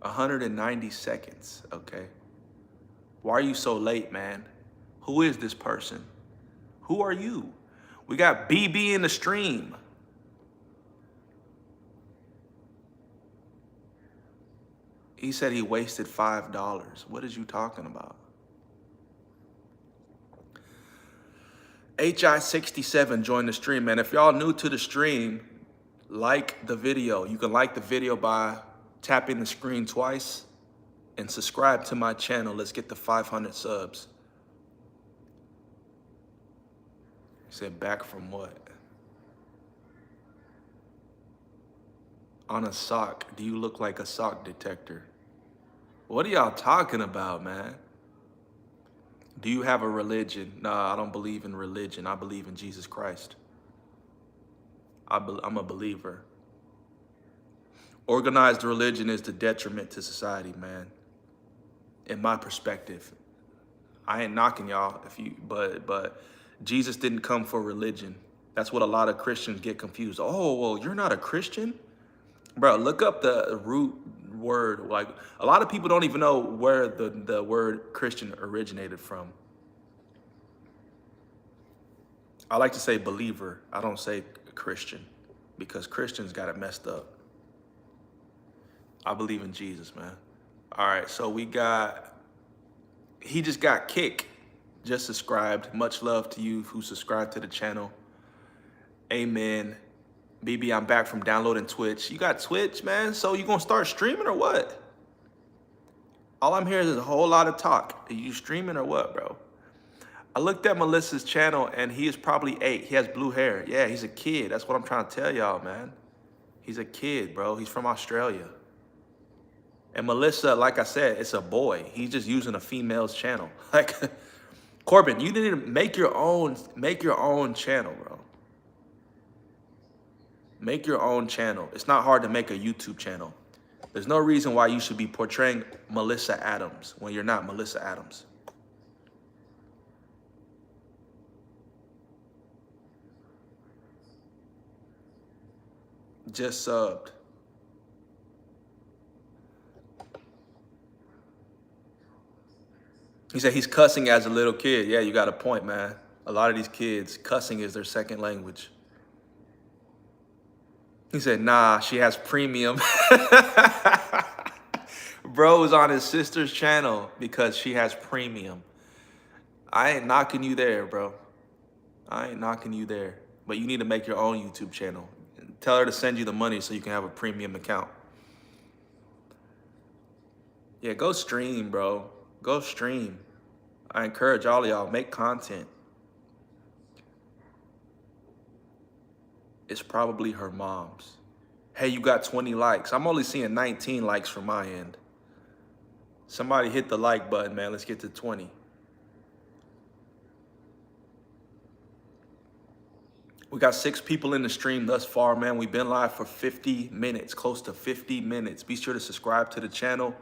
190 seconds, okay. Why are you so late, man? Who is this person? Who are you? We got BB in the stream. He said he wasted $5. What is you talking about? HI67 joined the stream, man. If y'all new to the stream, like the video. You can like the video by tapping the screen twice and subscribe to my channel. Let's get to 500 subs. He said back from what? On a sock. Do you look like a sock detector? What are y'all talking about, man? Do you have a religion? Nah, I don't believe in religion. I believe in Jesus Christ. I'm a believer. Organized religion is the detriment to society, man. In my perspective. I ain't knocking y'all but Jesus didn't come for religion. That's what a lot of Christians get confused. Oh, well, you're not a Christian? Bro, look up the root word. Like, a lot of people don't even know where the word Christian originated from. I like to say believer. I don't say Christian because Christians got it messed up. I believe in Jesus, man. All right, so he just got kicked. Just subscribed. Much love to you who subscribed to the channel. Amen. BB, I'm back from downloading Twitch. You got Twitch, man? So you gonna start streaming or what? All I'm hearing is a whole lot of talk. Are you streaming or what, bro? I looked at Melissa's channel and he is probably 8. He has blue hair. Yeah, he's a kid. That's what I'm trying to tell y'all, man. He's a kid, bro. He's from Australia. And Melissa, like I said, it's a boy. He's just using a female's channel. Like, Corbin, you need to make your own channel, bro. Make your own channel. It's not hard to make a YouTube channel. There's no reason why you should be portraying Melissa Adams when you're not Melissa Adams. Just subbed. He said he's cussing as a little kid. Yeah, you got a point, man. A lot of these kids, cussing is their second language. He said, nah, she has premium. Bro is on his sister's channel because she has premium. I ain't knocking you there, bro. I ain't knocking you there. But you need to make your own YouTube channel. Tell her to send you the money so you can have a premium account. Yeah, go stream, bro. Go stream. I encourage all of y'all, make content. It's probably her mom's. Hey, you got 20 likes. I'm only seeing 19 likes from my end. Somebody hit the like button, man. Let's get to 20. We got 6 people in the stream thus far, man. We've been live for 50 minutes, close to 50 minutes. Be sure to subscribe to the channel.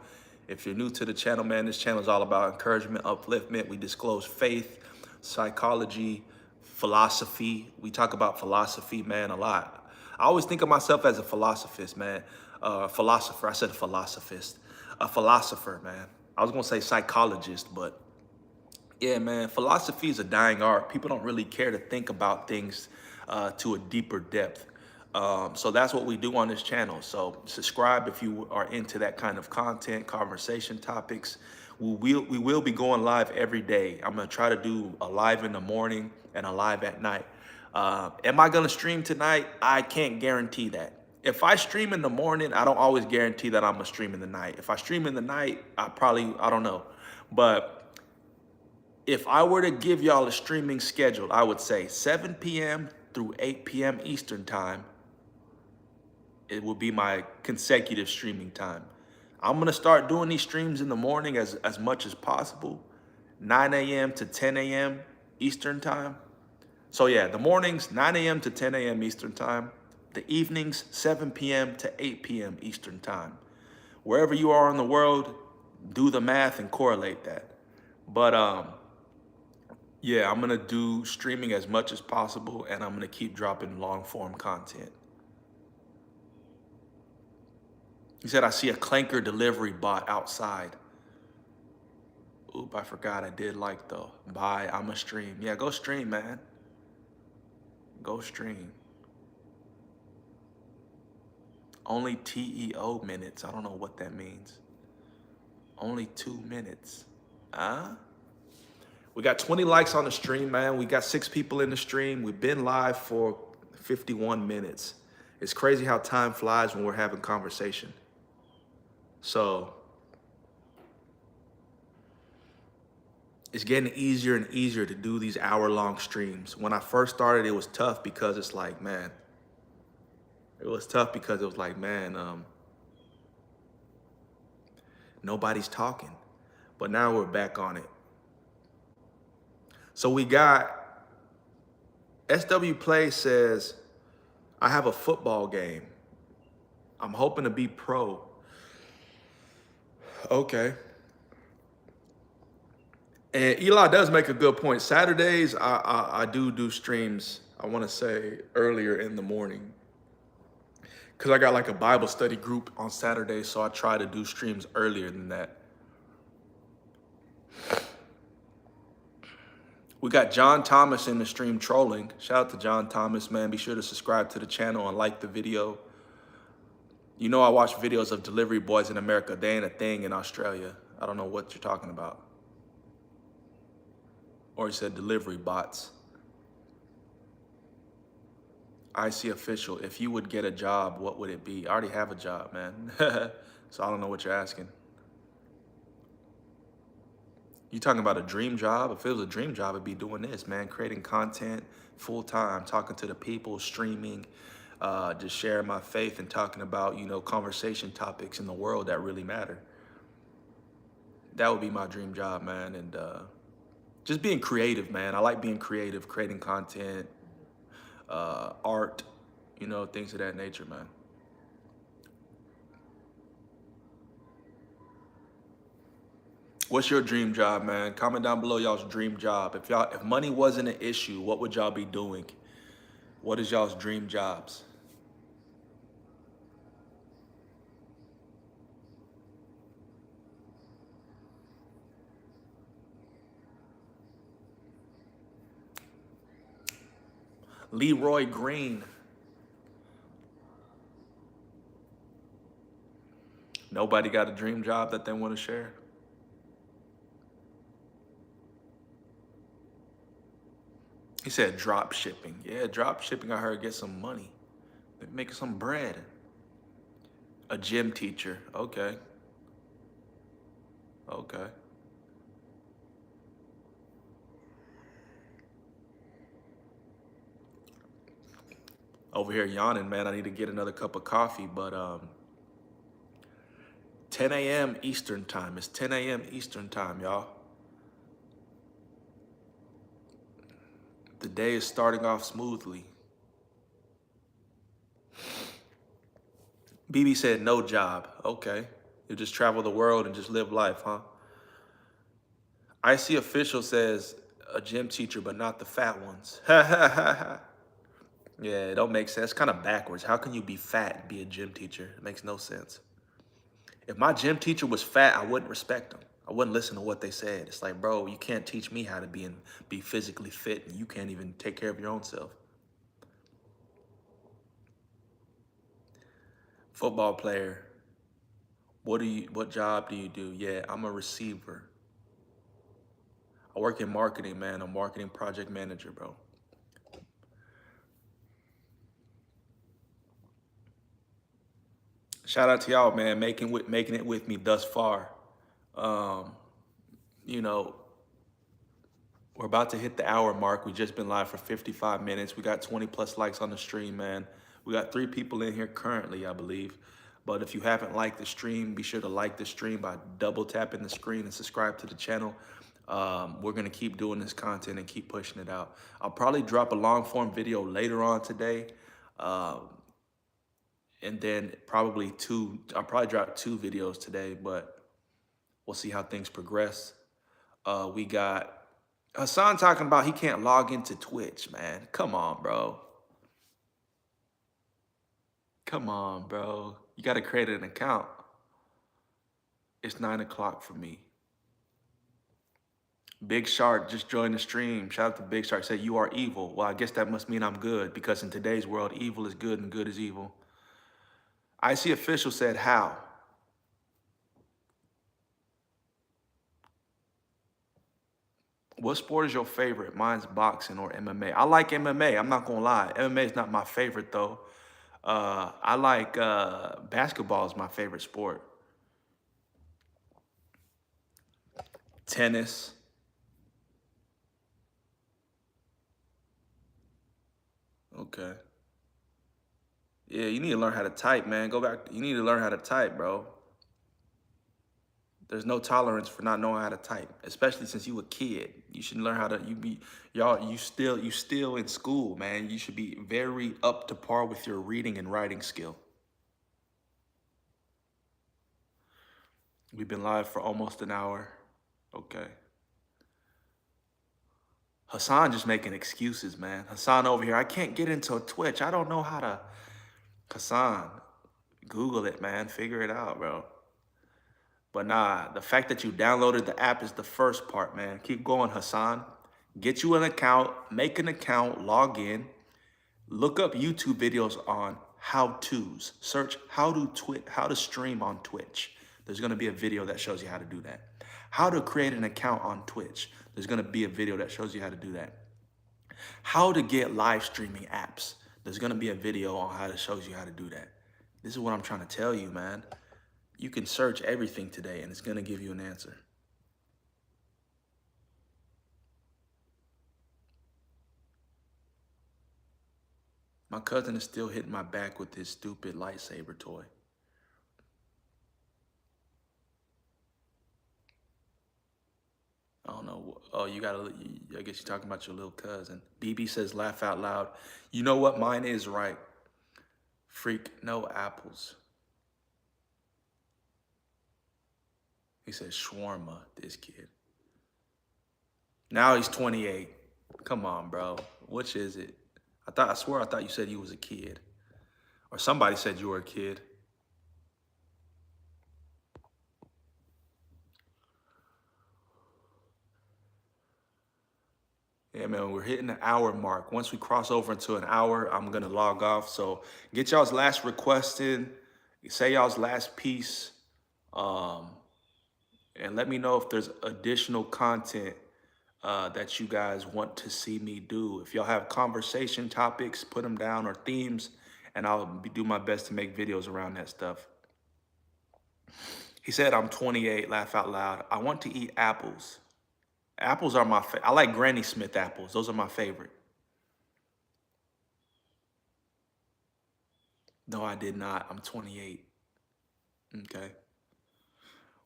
If you're new to the channel, man, this channel is all about encouragement, upliftment. We disclose faith, psychology, philosophy. We talk about philosophy, man, a lot. I always think of myself as a philosophist, man. Philosopher. I said philosophist. A philosopher, man. I was going to say psychologist, but yeah, man, philosophy is a dying art. People don't really care to think about things to a deeper depth. So that's what we do on this channel. So subscribe if you are into that kind of content, conversation topics. We will be going live every day. I'm going to try to do a live in the morning and a live at night. Am I going to stream tonight? I can't guarantee that. If I stream in the morning, I don't always guarantee that I'm gonna stream in the night. If I stream in the night, I don't know. But if I were to give y'all a streaming schedule, I would say 7 p.m. through 8 p.m. Eastern time. It will be my consecutive streaming time. I'm gonna start doing these streams in the morning as much as possible, 9 a.m. to 10 a.m. Eastern time. So yeah, the mornings, 9 a.m. to 10 a.m. Eastern time. The evenings, 7 p.m. to 8 p.m. Eastern time. Wherever you are in the world, do the math and correlate that. But yeah, I'm gonna do streaming as much as possible, and I'm gonna keep dropping long form content. He said, I see a Clanker delivery bot outside. Oop, I forgot I did like though. Bye, I'm a stream. Yeah, go stream, man. Go stream. Only TEO minutes. I don't know what that means. Only 2 minutes. Huh? We got 20 likes on the stream, man. We got 6 people in the stream. We've been live for 51 minutes. It's crazy how time flies when we're having conversation. So it's getting easier and easier to do these hour-long streams. When I first started, it was tough because it's like, man, nobody's talking. But now we're back on it. So we got SW Play says, I have a football game. I'm hoping to be pro. Okay. And Eli does make a good point. Saturdays, I do streams, I want to say earlier in the morning. Because I got like a Bible study group on Saturdays, so I try to do streams earlier than that. We got John Thomas in the stream trolling. Shout out to John Thomas, man. Be sure to subscribe to the channel and like the video. You know I watch videos of delivery boys in America. They ain't a thing in Australia. I don't know what you're talking about. Or he said delivery bots. IC official, if you would get a job, what would it be? I already have a job, man. So I don't know what you're asking. You talking about a dream job? If it was a dream job, it'd be doing this, man. Creating content full time, talking to the people, streaming, just sharing my faith and talking about, you know, conversation topics in the world that really matter. That would be my dream job, man. And just being creative, man. I like being creative, creating content, art, you know, things of that nature, man. What's your dream job, man? Comment down below y'all's dream job. If money wasn't an issue, what would y'all be doing? What is y'all's dream jobs? Leroy Green. Nobody got a dream job that they want to share? He said drop shipping. Yeah, drop shipping, I heard, get some money. Making some bread. A gym teacher. Okay. Okay. Over here yawning, man. I need to get another cup of coffee, but 10 a.m. Eastern time. It's 10 a.m. Eastern time, y'all. The day is starting off smoothly. BB said no job. Okay. You just travel the world and just live life, huh? IC official says a gym teacher, but not the fat ones. Yeah, it don't make sense. It's kind of backwards. How can you be fat and be a gym teacher? It makes no sense. If my gym teacher was fat, I wouldn't respect them. I wouldn't listen to what they said. It's like, bro, you can't teach me how to be physically fit, and you can't even take care of your own self. Football player. What job do you do? Yeah, I'm a receiver. I work in marketing, man. I'm a marketing project manager, bro. Shout out to y'all, man, making it with me thus far. Um, you know, we're about to hit the hour mark. We just been live for 55 minutes. We got 20 plus likes on the stream, man. We got 3 people in here currently, I believe. But if you haven't liked the stream, be sure to like the stream by double tapping the screen and subscribe to the channel. We're gonna keep doing this content and keep pushing it out. I'll probably drop a long form video later on today. And then I'll probably drop 2 videos today, but we'll see how things progress. We got Hassan talking about he can't log into Twitch, man. Come on, bro. Come on, bro. You got to create an account. It's 9 o'clock for me. Big Shark just joined the stream. Shout out to Big Shark. Said, you are evil. Well, I guess that must mean I'm good, because in today's world, evil is good and good is evil. IC Official said, how? What sport is your favorite? Mine's boxing or MMA. I like MMA. I'm not gonna lie. MMA is not my favorite though. I like basketball is my favorite sport. Tennis. Okay. Yeah, you need to learn how to type, man. Go back. You need to learn how to type, bro. There's no tolerance for not knowing how to type, especially since you a kid. You should learn how to. You still in school, man. You should be very up to par with your reading and writing skill. We've been live for almost an hour. Okay. Hassan just making excuses, man. Hassan over here, I can't get into Twitch. I don't know how to. Hassan, Google it, man. Figure it out, bro. But nah, the fact that you downloaded the app is the first part, man. Keep going, Hassan. Get you an account, make an account, log in, look up YouTube videos on how-tos. Search how to stream on Twitch. There's gonna be a video that shows you how to do that. How to create an account on Twitch. There's gonna be a video that shows you how to do that. How to get live streaming apps. There's gonna be a video on how to shows you how to do that. This is what I'm trying to tell you, man. You can search everything today and it's gonna give you an answer. My cousin is still hitting my back with his stupid lightsaber toy. I don't know. Oh, I guess you're talking about your little cousin. BB says, laugh out loud. You know what? Mine is right. Freak, no apples. He says, shawarma, this kid. Now he's 28. Come on, bro. Which is it? I swear I thought you said you was a kid. Or somebody said you were a kid. Yeah, man, we're hitting the hour mark. Once we cross over into an hour, I'm gonna log off. So get y'all's last request in, say y'all's last piece, and let me know if there's additional content that you guys want to see me do. If y'all have conversation topics, put them down, or themes, and I'll do my best to make videos around that stuff. He said, I'm 28, laugh out loud. I want to eat apples. Apples are my favorite. I like Granny Smith apples. Those are my favorite. No, I did not. I'm 28. Okay.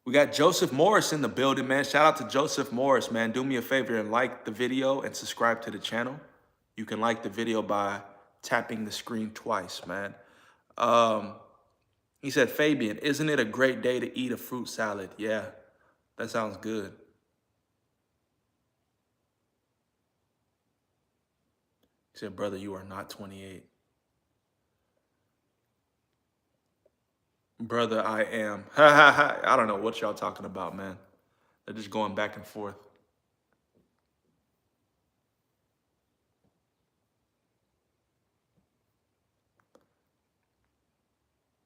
We got Joseph Morris in the building, man. Shout out to Joseph Morris, man. Do me a favor and like the video and subscribe to the channel. You can like the video by tapping the screen twice, man. He said, Fabian, isn't it a great day to eat a fruit salad? Yeah, that sounds good. He said, brother, you are not 28. Brother, I am. I don't know what y'all talking about, man. They're just going back and forth.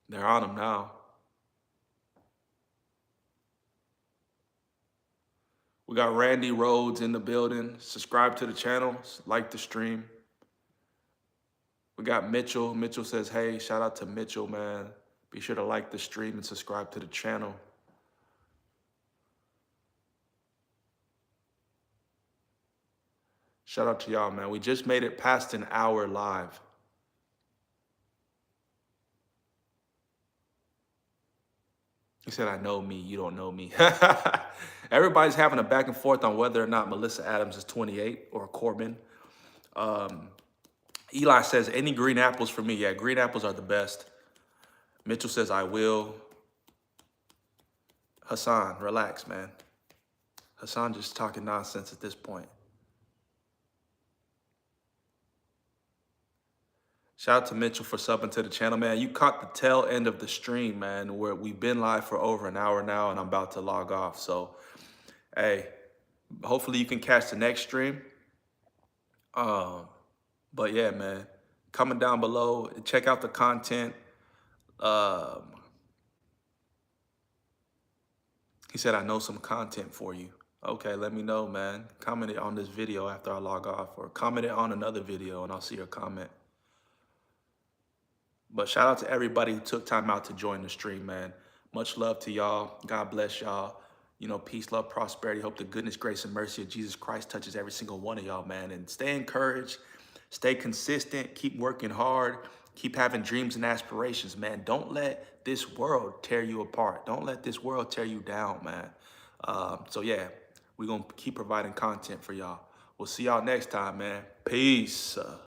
They're on them now. We got Randy Rhodes in the building. Subscribe to the channel, like the stream. We got Mitchell. Mitchell says, hey, shout out to Mitchell, man. Be sure to like the stream and subscribe to the channel. Shout out to y'all, man. We just made it past an hour live. He said, I know me, you don't know me. Everybody's having a back and forth on whether or not Melissa Adams is 28 or Corbin. Eli says, any green apples for me? Yeah, green apples are the best. Mitchell says, I will. Hassan, relax, man. Hassan just talking nonsense at this point. Shout out to Mitchell for subbing to the channel, man. You caught the tail end of the stream, man, where we've been live for over an hour now, and I'm about to log off. So, hey, hopefully you can catch the next stream. But yeah, man, comment down below. Check out the content. He said, I know some content for you. Okay, let me know, man. Comment it on this video after I log off, or comment it on another video and I'll see your comment. But shout out to everybody who took time out to join the stream, man. Much love to y'all. God bless y'all. You know, peace, love, prosperity. Hope the goodness, grace, and mercy of Jesus Christ touches every single one of y'all, man. And stay encouraged, stay consistent, keep working hard, keep having dreams and aspirations, man. Don't let this world tear you apart. Don't let this world tear you down, man. So yeah, we're going to keep providing content for y'all. We'll see y'all next time, man. Peace.